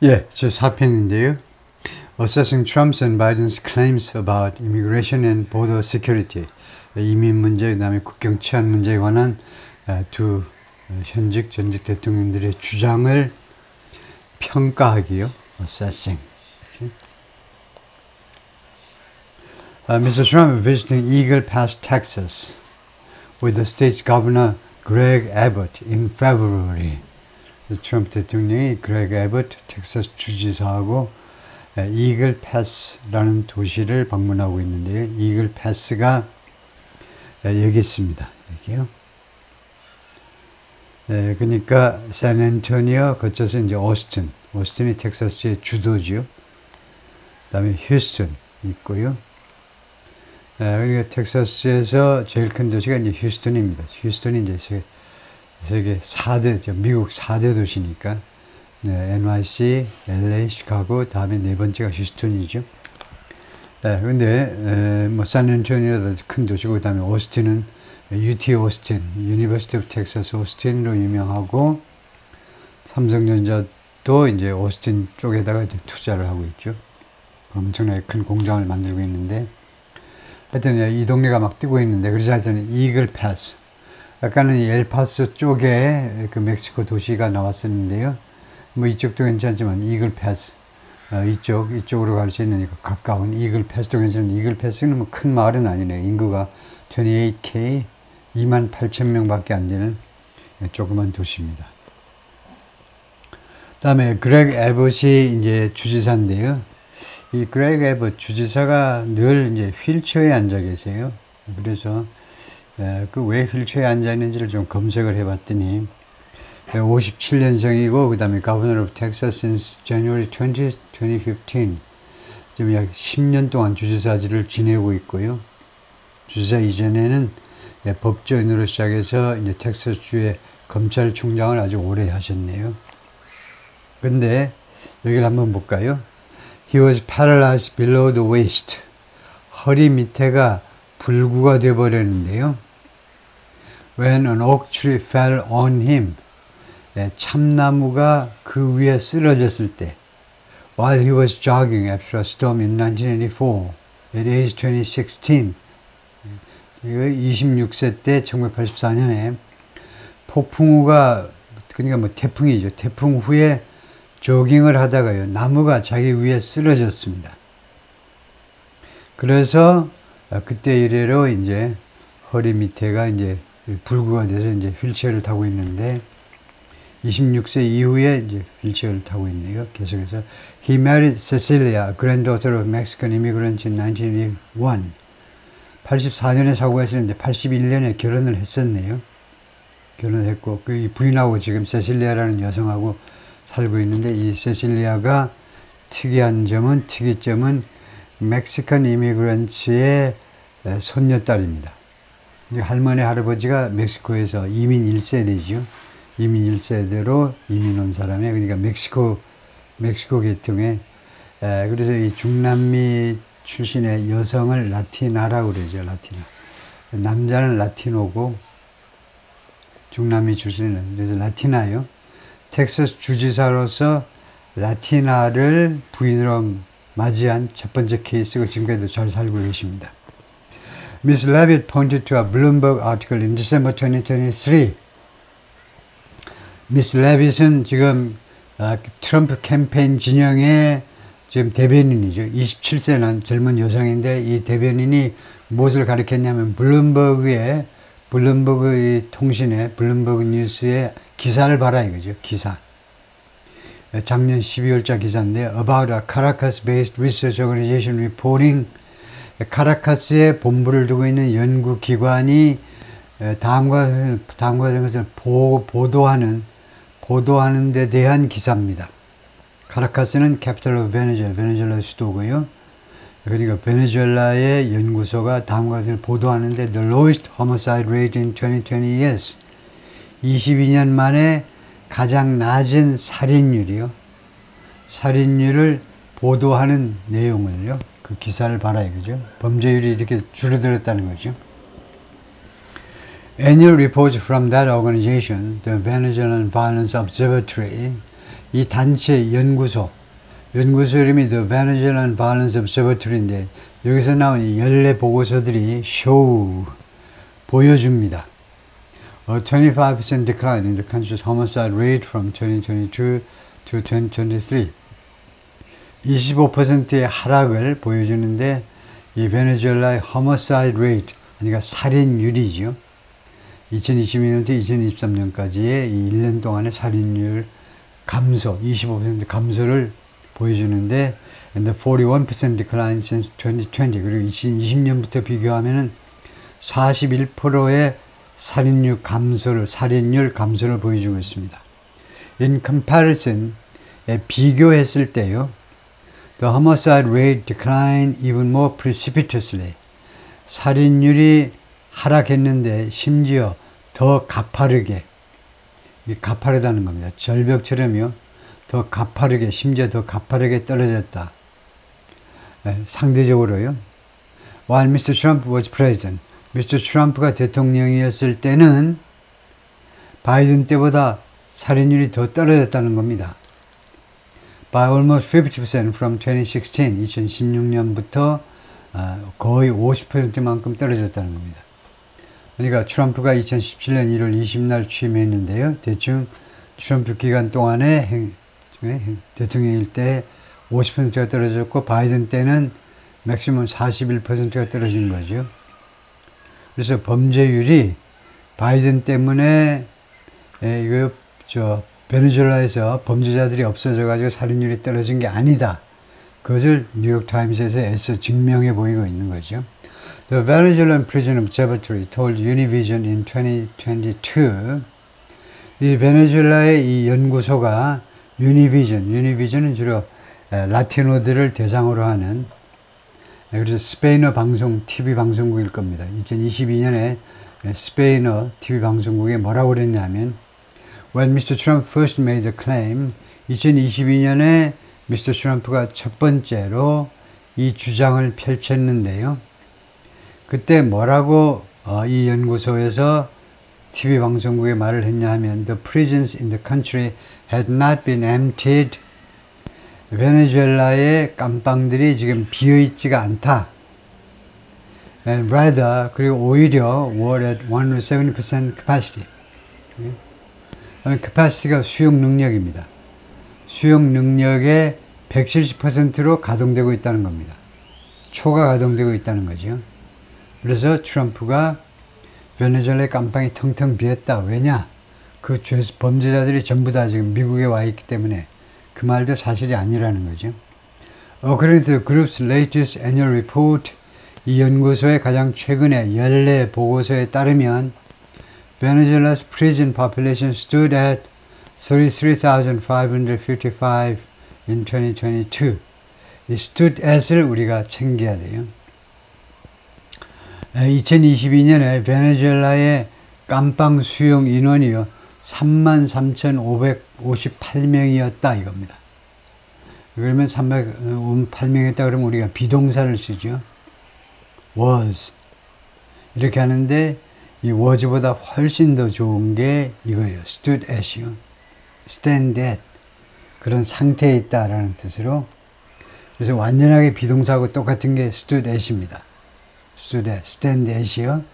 예, 제 4편인데요. Assessing Trump's and Biden's claims about immigration and border security. 이민 문제, 그다음에 국경 치안 문제에 관한 두 현직 전직 대통령들의 주장을 평가하기요. Assessing. Mr. Trump visiting Eagle Pass, Texas, with the state's governor Greg Abbott in February. 트럼프 대통령이 그레그 애버트 텍사스 주지사하고 이글 패스라는 도시를 방문하고 있는데요. 이글 패스가 여기 있습니다. 여기요. 그러니까 샌앤토니오 거쳐서 이제 오스틴이 텍사스의 주도지요. 그다음에 휴스턴 있고요. 그러니까 텍사스에서 제일 큰 도시가 이제 휴스턴입니다. 휴스턴이 이제 세계 4대, 미국 4대 도시니까, NYC, LA, 시카고, 다음에 네 번째가 휴스턴이죠. 근데, 샌앤토니오도 큰 도시고, 그 다음에 오스틴은 UT 오스틴, University of Texas 오스틴으로 유명하고, 삼성전자도 이제 오스틴 쪽에다가 이제 투자를 하고 있죠. 엄청나게 큰 공장을 만들고 있는데, 하여튼 이 동네가 막 뜨고 있는데, 그래서 하여튼 이글 패스. 아까는 엘파소 쪽에 그 멕시코 도시가 나왔었는데요. 뭐 이쪽도 괜찮지만 이글 패스 이쪽으로 갈 수 있으니까 가까운 이글 패스도 괜찮은데 이글 패스는 뭐 큰 마을은 아니네요. 인구가 28K 28,000명밖에 안 되는 조그만 도시입니다. 그다음에 그레그 애봇이 이제 주지사인데요. 이 그레그 애봇 주지사가 늘 이제 휠체어에 앉아 계세요. 그래서 그 왜 휠체어에 앉아 있는지를 좀 검색을 해봤더니 57년생이고 그 다음에 Governor of Texas since January 20, 2015 지금 약 10년 동안 주지사직을 지내고 있고요. 주지사 이전에는 법조인으로 시작해서 이제 텍사스주의 검찰총장을 아주 오래 하셨네요. 근데 여기를 한번 볼까요? He was paralyzed below the waist. 허리 밑에가 불구가 되어버렸는데요. When an oak tree fell on him. 참나무가 그 위에 쓰러졌을 때. While he was jogging after a storm in 1984. At age 2016. 26세 때 1984년에 폭풍우가 그러니까 뭐 태풍이죠. 태풍 후에 조깅을 하다가요. 나무가 자기 위에 쓰러졌습니다. 그래서 그때 이래로 이제 허리 밑에가 이제 불구가 돼서 이제 휠체어를 타고 있는데 26세 이후에 이제 휠체어를 타고 있네요. 계속해서 He married Cecilia, granddaughter of Mexican immigrants in 1981. 84년에 사고가 있었는데 81년에 결혼을 했었네요. 결혼을 했고 그 부인하고 지금 세실리아라는 여성하고 살고 있는데 이 세실리아가 특이점은 멕시칸 이미그런츠의 손녀딸입니다. 할머니, 할아버지가 멕시코에서 이민 1세대죠. 이민 1세대로 이민 온 사람이에요. 그러니까 멕시코 계통의, 그래서 이 중남미 출신의 여성을 라티나라고 그러죠. 라티나. 남자는 라티노고, 중남미 출신은, 그래서 라티나요. 텍사스 주지사로서 라티나를 부인으로 맞이한 첫 번째 케이스고 지금까지도 잘 살고 계십니다. Ms. Levitt pointed to a Bloomberg article in December 2023. Ms. Levitt은 지금 트럼프 캠페인 진영의 지금 대변인이죠. 27세 난 젊은 여성인데 이 대변인이 무엇을 가리켰냐면 블룸버그 통신에 블룸버그 뉴스에 기사를 봐라 이거죠. 기사. 작년 12월자 기사인데 About a Caracas-based research organization reporting 카라카스에 본부를 두고 있는 연구기관이 다음과 같은 것을 보도하는 데 대한 기사입니다. 카라카스는 capital of Venezuela, 베네수엘라 수도고요. 그러니까 베네수엘라의 연구소가 다음과 같은 것을 보도하는데 the lowest homicide rate in 2020 years 22년 만에 가장 낮은 살인율을 보도하는 내용을요. 그 기사를 봐라 이거죠. 범죄율이 이렇게 줄어들었다는 거죠. Annual reports from that organization, the Venezuelan Violence Observatory, 이 단체 연구소 이름이 The Venezuelan Violence Observatory인데 여기서 나온 이 연례 보고서들이 show 보여줍니다. A 25% decline in the country's homicide rate from 2022 to 2023. 25%의 하락을 보여주는데 이 베네수엘라의 homicide rate, 그러니까 살인율이죠. 2022년부터 2023년까지의 이 1년 동안의 살인율 감소, 25% 감소를 보여주는데 and the 41% decline since 2020. 그리고 2020년부터 비교하면은 41%의 살인율 감소를 보여주고 있습니다. In comparison, 비교했을 때요, the homicide rate declined even more precipitously. 살인율이 하락했는데 심지어 더 가파르게, 가파르다는 겁니다. 절벽처럼요, 더 가파르게, 심지어 더 가파르게 떨어졌다. 상대적으로요. While Mr. Trump was president, 미스터 트럼프가 대통령이었을 때는 바이든 때보다 살인율이 더 떨어졌다는 겁니다. By almost 50% from 2016, 2016년부터 거의 50%만큼 떨어졌다는 겁니다. 그러니까 트럼프가 2017년 1월 20날 취임했는데요. 대충 트럼프 기간 동안에 대통령일 때 50%가 떨어졌고 바이든 때는 맥시멈 41%가 떨어진 거죠. 그래서 범죄율이 바이든 때문에 베네수엘라에서 범죄자들이 없어져가지고 살인율이 떨어진 게 아니다. 그것을 뉴욕타임스에서 애써 증명해 보이고 있는 거죠. The Venezuelan Prison Observatory told Univision in 2022. 이 베네수엘라의 이 연구소가 유니비전은 주로 라티노들을 대상으로 하는, 그래서 스페인어 방송 TV 방송국일 겁니다. 2022년에 스페인어 TV 방송국에 뭐라고 그랬냐면 When Mr. Trump first made the claim, 2022년에 미스터 트럼프가 첫 번째로 이 주장을 펼쳤는데요. 그때 뭐라고 이 연구소에서 TV 방송국에 말을 했냐 하면 The prisons in the country had not been emptied. 베네수엘라의 감방들이 지금 비어있지가 않다. And rather, 그리고 오히려 were at 170% capacity. capacity가 수용 능력입니다. 수용 능력의 170%로 가동되고 있다는 겁니다. 초가 가동되고 있다는 거죠. 그래서 트럼프가 베네수엘라의 감방이 텅텅 비었다. 왜냐? 그 범죄자들이 전부 다 지금 미국에 와 있기 때문에 그 말도 사실이 아니라는 거죠. According to the group's latest annual report, 이 연구소의 가장 최근의 연례 보고서에 따르면 Venezuela's prison population stood at 33,555 in 2022. 이 stood at을 우리가 챙겨야 돼요. 2022년에 베네수엘라의 감방 수용 인원이요 33,558명이었다 이겁니다. 그러면 358명이었다 그러면 우리가 비동사를 쓰죠. was 이렇게 하는데 이 was보다 훨씬 더 좋은 게 이거예요. stood at이요. stand at 그런 상태에 있다라는 뜻으로, 그래서 완전하게 비동사하고 똑같은 게 stood at입니다. stood at, stand at이요.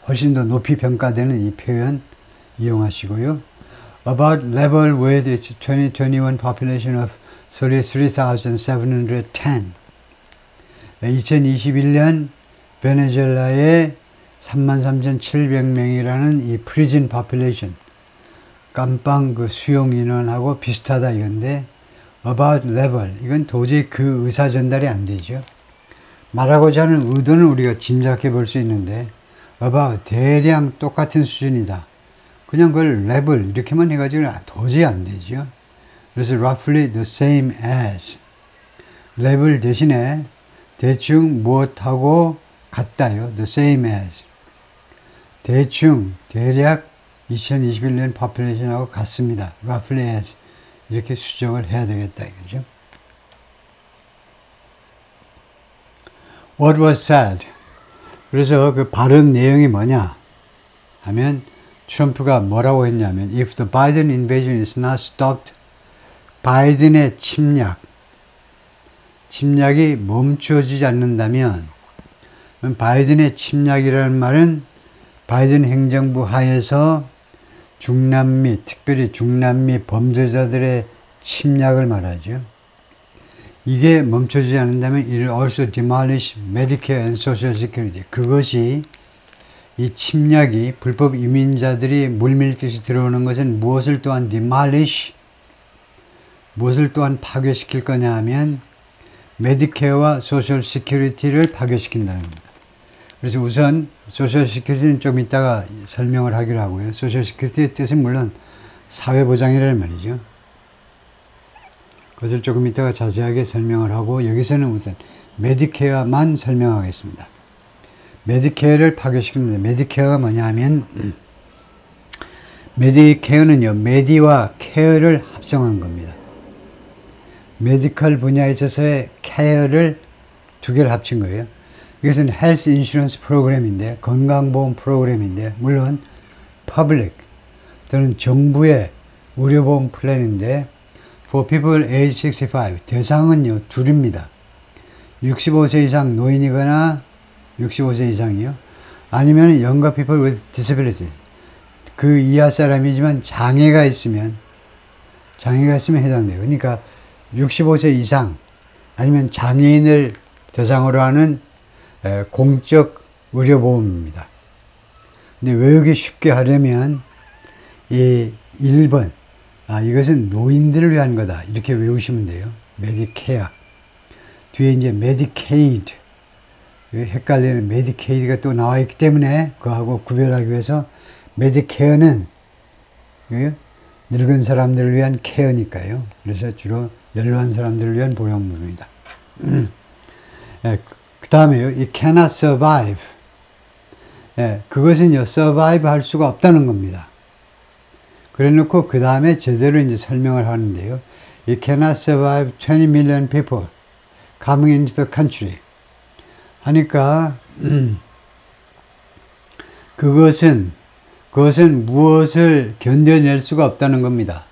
훨씬 더 높이 평가되는 이 표현 이용하시고요. About level with its 2021 population of 33,710. 2021년 베네수엘라의 33,700명이라는 이 prison population, 감방 그 수용 인원하고 비슷하다 이건데, about level, 이건 도저히 그 의사 전달이 안 되죠. 말하고자 하는 의도는 우리가 짐작해 볼 수 있는데, about, 대량 똑같은 수준이다. 그냥 그걸 level 이렇게만 해가지고는 도저히 안 되죠. 그래서 roughly the same as, level 대신에 대충 무엇하고 같다요. the same as. 대충, 대략 2021년 population하고 같습니다. roughly as. 이렇게 수정을 해야 되겠다 이거죠. What was said? 그래서 그 발언 내용이 뭐냐 하면 트럼프가 뭐라고 했냐면 If the Biden invasion is not stopped 바이든의 침략이 멈춰지지 않는다면, 바이든의 침략이라는 말은 바이든 행정부 하에서 중남미, 특별히 중남미 범죄자들의 침략을 말하죠. 이게 멈춰지지 않는다면 it will also demolish Medicare and Social Security. 그것이 이 침략이 불법 이민자들이 물밀듯이 들어오는 것은 무엇을 또한 demolish, 무엇을 또한 파괴시킬 거냐 하면 메디케어와 소셜 시큐리티를 파괴시킨다는 겁니다. 그래서 우선 소셜 시큐리티는 좀 이따가 설명을 하기로 하고요. 소셜 시큐리티의 뜻은 물론 사회보장이라는 말이죠. 그것을 조금 이따가 자세하게 설명을 하고 여기서는 우선 메디케어만 설명하겠습니다. 메디케어를 파괴시킵니다. 메디케어가 뭐냐 하면 메디케어는요, 메디와 케어를 합성한 겁니다. 메디컬 분야에 있어서의 케어를 두 개를 합친 거예요. 이것은 헬스 인슈런스 프로그램인데, 건강보험 프로그램인데, 물론 퍼블릭 또는 정부의 의료보험 플랜인데, for people age 65, 대상은요 둘입니다. 65세 이상 노인이거나 65세 이상이요, 아니면 younger people with disability, 그 이하 사람이지만 장애가 있으면 해당돼요. 그러니까 65세 이상 아니면 장애인을 대상으로 하는 공적 의료보험입니다. 근데 외우기 쉽게 하려면 이 1번, 이것은 노인들을 위한 거다, 이렇게 외우시면 돼요. 메디케어. 뒤에 이제 메디케이드, 헷갈리는 메디케이드가 또 나와 있기 때문에 그거하고 구별하기 위해서 메디케어는 늙은 사람들을 위한 케어니까요. 그래서 주로 연로한 사람들을 위한 보험입니다. 그 다음에요, 이 cannot survive. 그것은요, survive 할 수가 없다는 겁니다. 그래 놓고 그 다음에 제대로 이제 설명을 하는데요. 이 cannot survive 20 million people coming into the country. 하니까, 그것은 무엇을 견뎌낼 수가 없다는 겁니다.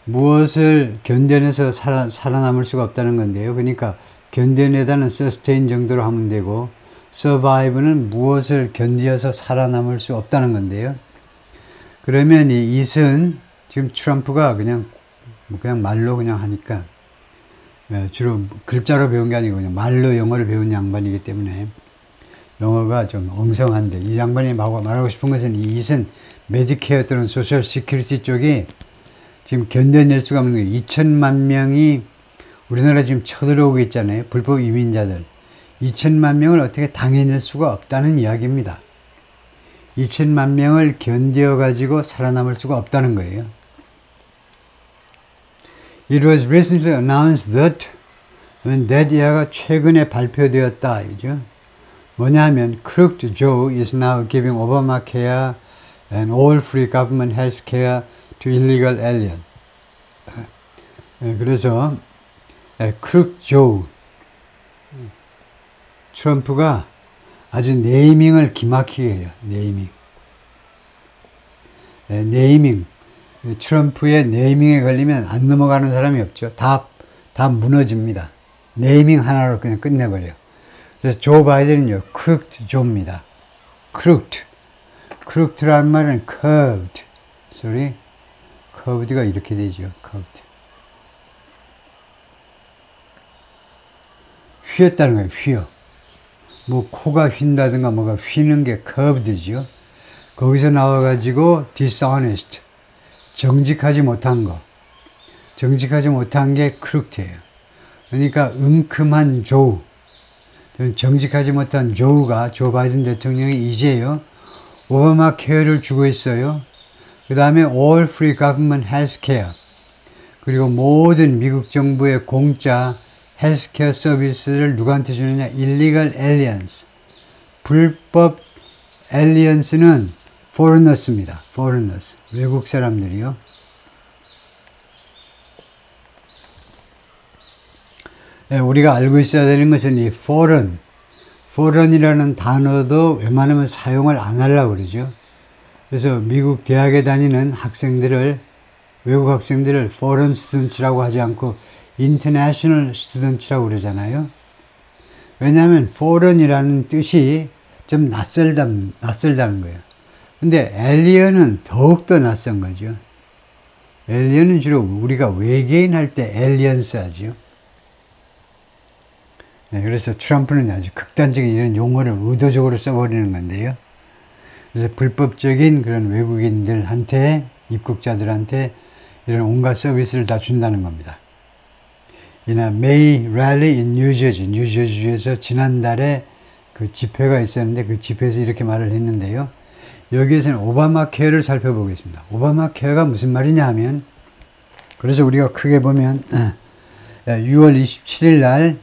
무엇을 견뎌내서 살아남을 수가 없다는 건데요. 그러니까 견뎌내다는 sustain 정도로 하면 되고, survive는 무엇을 견디어서 살아남을 수 없다는 건데요. 그러면 이 it은 지금 트럼프가 그냥 말로 그냥 하니까, 주로 글자로 배운 게 아니고 그냥 말로 영어를 배운 양반이기 때문에 영어가 좀 엉성한데, 이 양반이 말하고 싶은 것은 이 it은 메디케어 또는 소셜 시큐리티 쪽이 지금 견뎌낼 수가 없는 거예요. 2천만 명이 우리나라 지금 쳐들어오고 있잖아요. 불법 이민자들. 2천만 명을 어떻게 당해낼 수가 없다는 이야기입니다. 2천만 명을 견뎌가지고 살아남을 수가 없다는 거예요. It was recently announced that, 이야가 최근에 발표되었다, 이죠. 뭐냐면, Crooked Joe is now giving Obamacare and all free government health care to illegal aliens. 그래서, Crooked Joe. 트럼프가 아주 네이밍을 기막히게 해요. 네이밍. 트럼프의 네이밍에 걸리면 안 넘어가는 사람이 없죠. 다 무너집니다. 네이밍 하나로 그냥 끝내버려요. 그래서 조 바이든은요, crooked 조입니다. crooked라는 말은 curved가 이렇게 되죠. curved. 휘었다는 거예요. 휘어. 뭐 코가 휜다든가 뭐가 휘는 게 curved죠. 거기서 나와가지고 dishonest, 정직하지 못한 게 크룩트예요. 그러니까 은큼한 조우, 정직하지 못한 조우가 조 바이든 대통령이 이제요, 오바마 케어를 주고 있어요. 그 다음에 all free government health care, 그리고 모든 미국 정부의 공짜 헬스케어 서비스를 누구한테 주느냐? illegal aliens. 불법 aliens는 foreigners입니다. foreigners. 외국 사람들이요. 우리가 알고 있어야 되는 것은 이 foreign이라는 단어도 웬만하면 사용을 안 하려고 그러죠. 그래서 미국 대학에 다니는 학생들을 외국 학생들을 foreign students라고 하지 않고 international students라고 그러잖아요. 왜냐하면 foreign이라는 뜻이 좀 낯설다는 거예요. 근데 alien은 더욱더 낯선 거죠. alien은 주로 우리가 외계인 할 때 aliens 하죠. 네, 그래서 트럼프는 아주 극단적인 이런 용어를 의도적으로 써버리는 건데요. 그래서 불법적인 그런 외국인들한테, 입국자들한테 이런 온갖 서비스를 다 준다는 겁니다. 이나 May Rally in New Jersey, 뉴저지주에서 지난달에 그 집회가 있었는데 그 집회에서 이렇게 말을 했는데요. 여기에서는 오바마 케어를 살펴보겠습니다. 오바마 케어가 무슨 말이냐 하면, 그래서 우리가 크게 보면 6월 27일 날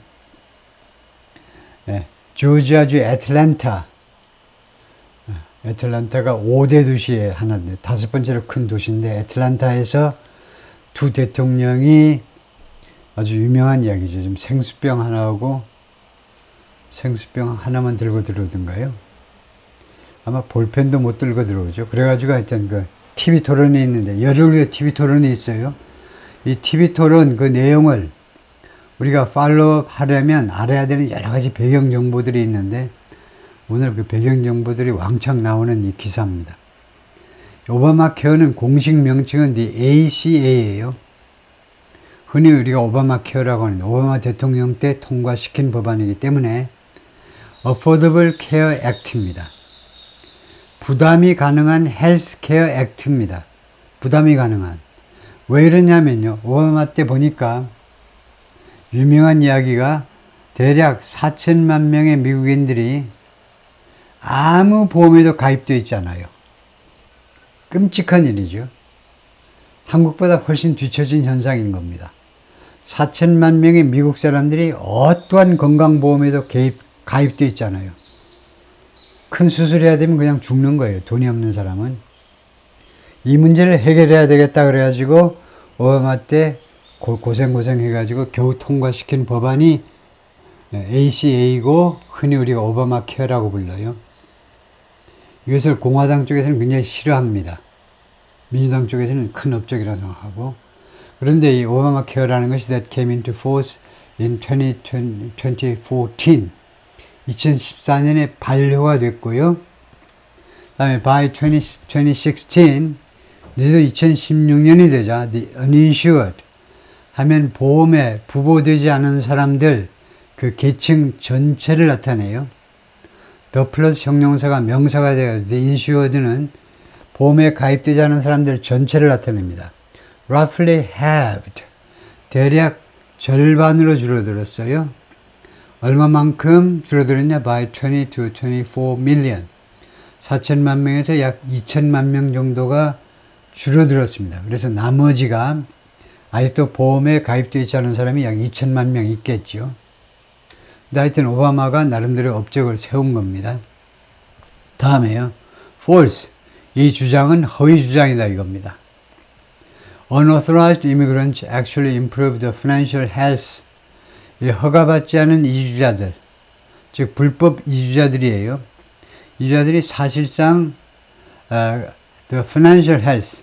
조지아주 애틀랜타가 5대 도시의 하나인데 5번째로 큰 도시인데, 애틀랜타에서 두 대통령이 아주 유명한 이야기죠. 지금 생수병 하나만 들고 들어오던가요? 아마 볼펜도 못 들고 들어오죠. 그래가지고 하여튼 그 TV 토론이 있는데, 열흘 후에 TV 토론이 있어요. 이 TV 토론 그 내용을 우리가 팔로우 하려면 알아야 되는 여러 가지 배경 정보들이 있는데, 오늘 그 배경 정보들이 왕창 나오는 이 기사입니다. 오바마 케어는 공식 명칭은 The ACA예요. 흔히 우리가 오바마 케어라고 하는데, 오바마 대통령 때 통과시킨 법안이기 때문에 Affordable Care Act입니다. 부담이 가능한 헬스케어 액트입니다. 부담이 가능한. 왜 이러냐면요, 오바마 때 보니까 유명한 이야기가 대략 4천만 명의 미국인들이 아무 보험에도 가입되어 있지 않아요. 끔찍한 일이죠. 한국보다 훨씬 뒤처진 현상인 겁니다. 4천만 명의 미국 사람들이 어떠한 건강보험에도 가입되어 있지 않아요. 큰 수술해야 되면 그냥 죽는 거예요. 돈이 없는 사람은. 이 문제를 해결해야 되겠다 그래가지고 오바마 때 고생 해가지고 겨우 통과시킨 법안이 ACA고 흔히 우리가 오바마 케어라고 불러요. 이것을 공화당 쪽에서는 굉장히 싫어합니다. 민주당 쪽에서는 큰 업적이라고 생각하고. 그런데 이 오바마 케어라는 것이 that came into force in 2014 2014년에 반려가 됐고요. 그 다음에 by 2016 늦어도 2016년이 되자 the uninsured 하면 보험에 부보되지 않은 사람들, 그 계층 전체를 나타내요. the 플러스 형용사가 명사가 되어 the insured는 보험에 가입되지 않은 사람들 전체를 나타냅니다. roughly halved 대략 절반으로 줄어들었어요. 얼마만큼 줄어들었냐? by 20 to 24 million 4천만 명에서 약 2천만 명 정도가 줄어들었습니다. 그래서 나머지가 아직도 보험에 가입되어 있지 않은 사람이 약 2천만 명 있겠죠. 근데 하여튼 오바마가 나름대로 업적을 세운 겁니다. 다음에요. false. 이 주장은 허위 주장이다 이겁니다. Unauthorized immigrants actually improve the financial health. 허가받지 않은 이주자들, 즉 불법 이주자들이에요. 이주자들이 사실상 the financial health,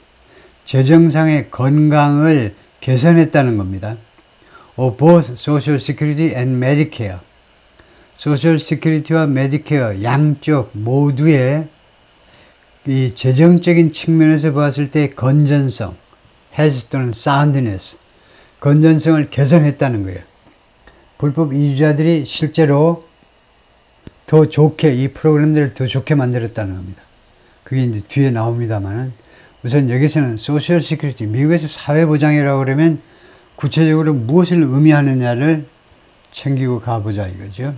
재정상의 건강을 개선했다는 겁니다. of both Social Security and Medicare. Social Security와 Medicare 양쪽 모두의 이 재정적인 측면에서 봤을 때 건전성, health 또는 soundness, 건전성을 개선했다는 거예요. 불법 이주자들이 실제로 더 좋게, 이 프로그램들을 더 좋게 만들었다는 겁니다. 그게 이제 뒤에 나옵니다만은, 우선 여기서는 소셜 시큐리티, 미국에서 사회보장이라고 그러면 구체적으로 무엇을 의미하느냐를 챙기고 가보자 이거죠.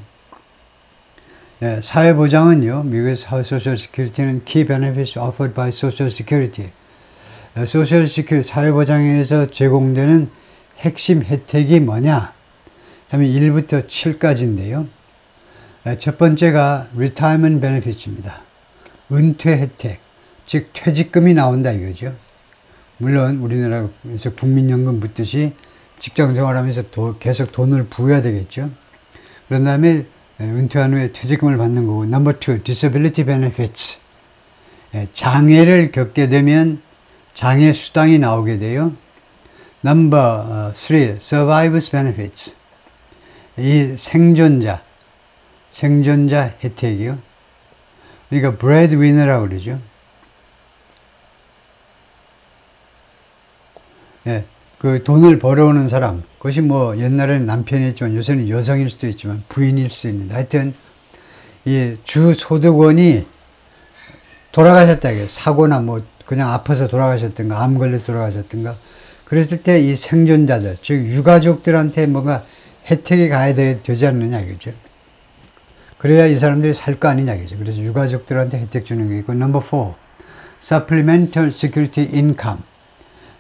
네, 사회보장은요, 미국의 소셜 시큐리티는 Key Benefits Offered by Social Security. 소셜 시큐리티, 사회보장에서 제공되는 핵심 혜택이 뭐냐 하면 1부터 7까지인데요. 첫 번째가 Retirement Benefits입니다. 은퇴 혜택, 즉 퇴직금이 나온다 이거죠. 물론 우리나라에서 국민연금 묻듯이 직장생활하면서 계속 돈을 부어야 되겠죠. 그런 다음에 은퇴한 후에 퇴직금을 받는 거고, 넘버 2, Disability Benefits. 장애를 겪게 되면 장애 수당이 나오게 돼요. Number 3, survivors benefits. 이 생존자 혜택이요. 그러니까 breadwinner라고 그러죠. 예, 그 돈을 벌어오는 사람, 그것이 뭐 옛날에는 남편이었지만 요새는 여성일 수도 있지만 부인일 수도 있는데, 하여튼 이 주 소득원이 돌아가셨다 이게 사고나 뭐 그냥 아파서 돌아가셨던가 암 걸려서 돌아가셨던가 그랬을 때 이 생존자들 즉 유가족들한테 뭔가 혜택이 가야 되지 않느냐 이거죠. 그래야 이 사람들이 살 거 아니냐 이거죠. 그래서 유가족들한테 혜택 주는 게 있고. Number 4, supplemental security income.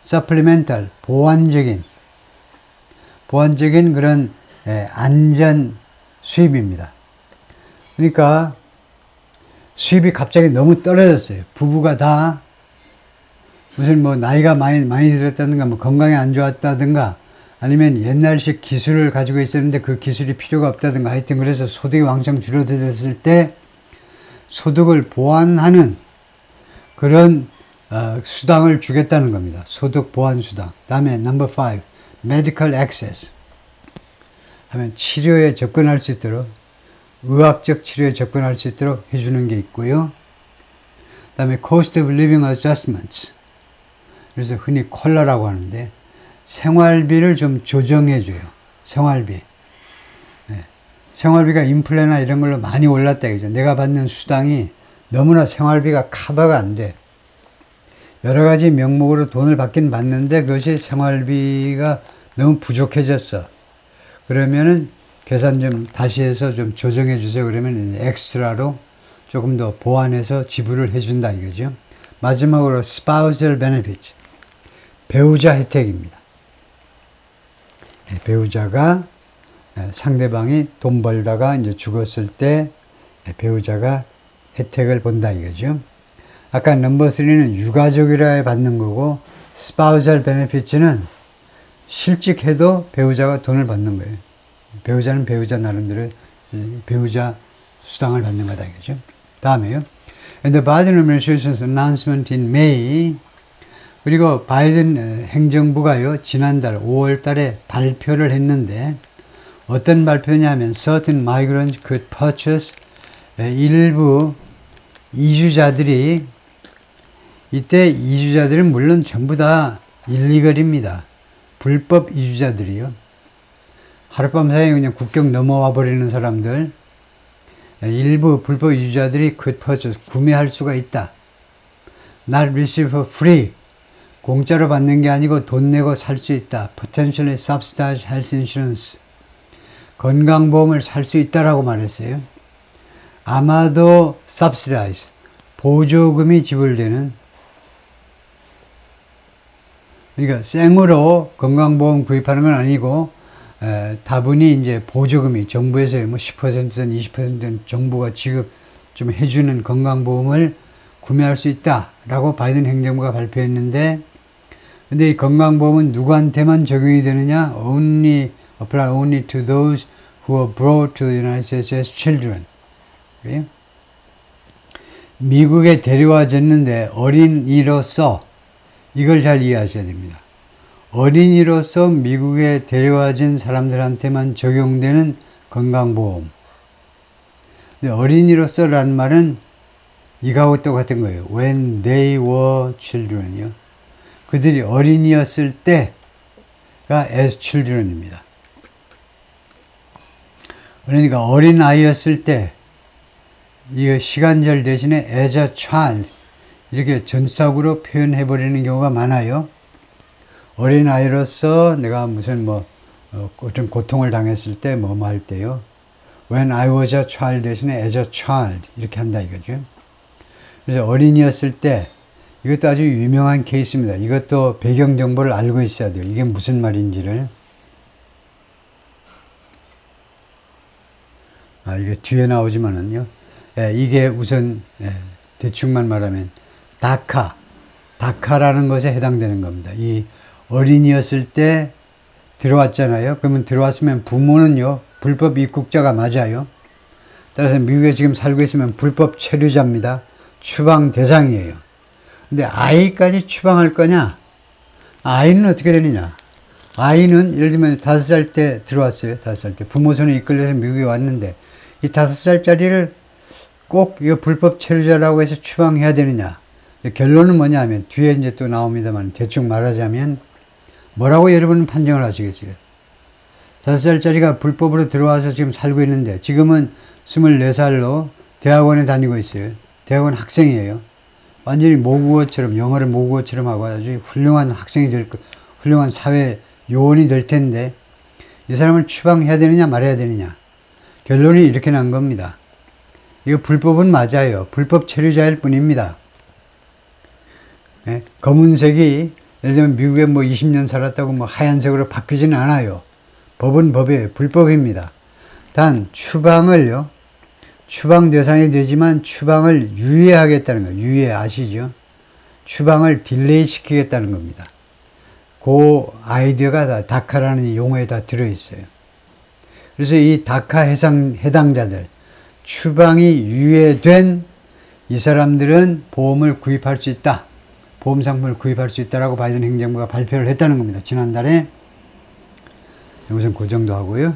supplemental 보완적인 그런 안전 수입입니다. 그러니까 수입이 갑자기 너무 떨어졌어요. 부부가 다 무슨 뭐 나이가 많이 들었다든가 뭐 건강이 안 좋았다든가 아니면 옛날식 기술을 가지고 있었는데 그 기술이 필요가 없다든가 하여튼 그래서 소득이 왕창 줄어들었을 때 소득을 보완하는 그런 수당을 주겠다는 겁니다. 소득 보완 수당. 다음에 number 5, medical access. 하면 치료에 접근할 수 있도록 의학적 치료에 접근할 수 있도록 해주는 게 있고요. 다음에 cost of living adjustments. 그래서 흔히 콜라라고 하는데 생활비를 좀 조정해줘요. 생활비. 네. 생활비가 인플레나 이런 걸로 많이 올랐다 이거죠. 내가 받는 수당이 너무나 생활비가 커버가 안 돼. 여러 가지 명목으로 돈을 받긴 받는데 그것이 생활비가 너무 부족해졌어. 그러면은 계산 좀 다시 해서 좀 조정해 주세요. 그러면 엑스트라로 조금 더 보완해서 지불을 해준다 이거죠. 마지막으로 spousal benefits. 배우자 혜택입니다. 배우자가 상대방이 돈 벌다가 이제 죽었을 때 배우자가 혜택을 본다 이거죠. 아까 넘버 3는 유가족이라 받는 거고 spousal benefits는 실직해도 배우자가 돈을 받는 거예요. 배우자는 배우자 나름대로 배우자 수당을 받는 거다 이거죠. 다음에요. And the Biden administration's announcement in May. 그리고 바이든 행정부가요 지난달 5월 달에 발표를 했는데 어떤 발표냐면 certain migrants could purchase 일부 이주자들이 이때 이주자들은 물론 전부 다 일리걸입니다. 불법 이주자들이요. 하룻밤 사이에 그냥 국경 넘어와 버리는 사람들 일부 불법 이주자들이 could purchase 구매할 수가 있다. Not receive for free 공짜로 받는 게 아니고 돈 내고 살 수 있다. Potentially subsidized health insurance 건강보험을 살 수 있다라고 말했어요. 아마도 subsidize 보조금이 지불되는 그러니까 생으로 건강보험 구입하는 건 아니고 다분히 이제 보조금이 정부에서 뭐 10%든 20%든 정부가 지급 좀 해주는 건강보험을 구매할 수 있다라고 바이든 행정부가 발표했는데 근데 이 건강보험은 누구한테만 적용이 되느냐? apply only to those who were brought to the United States as children. 미국에 데려와졌는데 어린이로서 이걸 잘 이해하셔야 됩니다. 어린이로서 미국에 데려와진 사람들한테만 적용되는 건강보험. 근데 어린이로서라는 말은 이거하고 똑같은 거예요. When they were children이요. 그들이 어린이였을 때가 as children입니다. 그러니까 어린 아이였을 때 이 시간절 대신에 as a child 이렇게 전sak으로 표현해 버리는 경우가 많아요. 어린 아이로서 내가 무슨 어떤 고통을 당했을 때 뭐뭐 할 때요. When I was a child 대신에 as a child 이렇게 한다 이거죠. 그래서 어린이였을 때 이것도 아주 유명한 케이스입니다. 이것도 배경 정보를 알고 있어야 돼요. 이게 무슨 말인지를. 이게 뒤에 나오지만은요. 이게 우선 대충만 말하면 다카라는 것에 해당되는 겁니다. 이 어린이였을 때 들어왔잖아요. 그러면 들어왔으면 부모는요 불법 입국자가 맞아요. 따라서 미국에 지금 살고 있으면 불법 체류자입니다. 추방 대상이에요. 근데 아이까지 추방할 거냐? 아이는 어떻게 되느냐? 아이는 예를 들면 5살 때 들어왔어요. 5살 때 부모 손에 이끌려서 미국에 왔는데 이 5살짜리를 꼭 이거 불법 체류자라고 해서 추방해야 되느냐? 결론은 뭐냐 하면 뒤에 이제 또 나옵니다만 대충 말하자면 뭐라고 여러분은 판정을 하시겠어요? 5살짜리가 불법으로 들어와서 지금 살고 있는데 지금은 24살로 대학원에 다니고 있어요. 대학원 학생이에요. 완전히 모국어처럼 영어를 모국어처럼 하고 아주 훌륭한 학생이 될 거, 훌륭한 사회 요원이 될 텐데 이 사람을 추방해야 되느냐 말아야 되느냐. 결론이 이렇게 난 겁니다. 이거 불법은 맞아요. 불법 체류자일 뿐입니다. 네? 검은색이 예를 들면 미국에 뭐 20년 살았다고 뭐 하얀색으로 바뀌지는 않아요. 법은 법이에요. 불법입니다. 단 추방을요. 추방 대상이 되지만 추방을 유예하겠다는 거예요. 유예 아시죠? 추방을 딜레이 시키겠다는 겁니다. 그 아이디어가 다 다카라는 용어에 다 들어있어요. 그래서 이 다카 해당자들 추방이 유예된 이 사람들은 보험을 구입할 수 있다. 보험 상품을 구입할 수 있다라고 바이든 행정부가 발표를 했다는 겁니다. 지난달에 우선 그 정도 하고요.